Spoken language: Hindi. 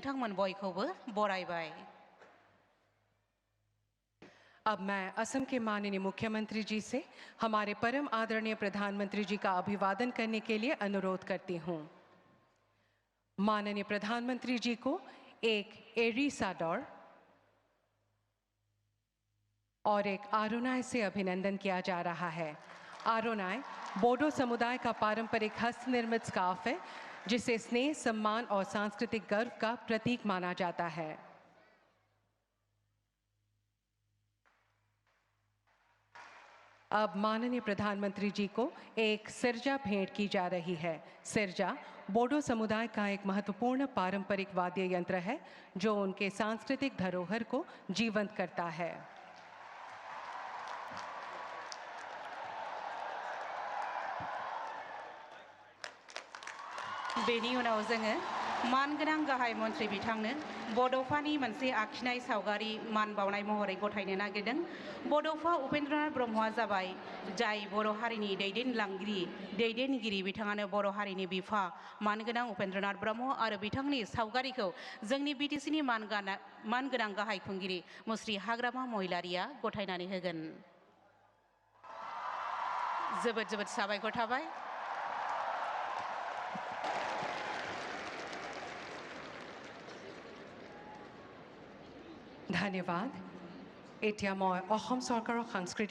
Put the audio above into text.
नोंथांमोन बयखौबो बरायबाय। अब मैं असम के माननीय मुख्यमंत्री जी से हमारे परम आदरणीय प्रधानमंत्री जी का अभिवादन करने के लिए अनुरोध करती हूँ। माननीय प्रधानमंत्री जी को एक एरी साडोर और एक आरोनाय से अभिनंदन किया जा रहा है। आरोनाय बोडो समुदाय का पारंपरिक हस्तनिर्मित स्कार्फ है, जिसे स्नेह, सम्मान और सांस्कृतिक गर्व का प्रतीक माना जाता है। अब माननीय प्रधानमंत्री जी को एक सिरजा भेंट की जा रही है। सिरजा बोडो समुदाय का एक महत्वपूर्ण पारंपरिक वाद्य यंत्र है, जो उनके सांस्कृतिक धरोहर को जीवंत करता है। बेनि उनाव जोङो मानगोनां गाहाय मन्त्रि बिथांनो बड'फानि मोनसे आखिनाय सावगारि मान बावनाय महरै गथायनो नागिरदों। बड'फा उपेन्द्रनाथ ब्रह्मआ जाबाय जाय बर' हारिनि दैदेनगिरि बिथाङानो बर' हारिनि बिफा मानगोनां उपेन्द्रनाथ ब्रह्म आरो बिथांनि सावगारिखौ जोंनि बिटिसिनि मानगोनां गाहाय खुंगिरि मुस्रि हाग्रामा महिलारिया गथायनानै होगोन। जोबोद जोबोद साबायखर थाबाय। धन्यवाद। এতিয়া মই অসম চৰকাৰৰ সাংস্কৃতিক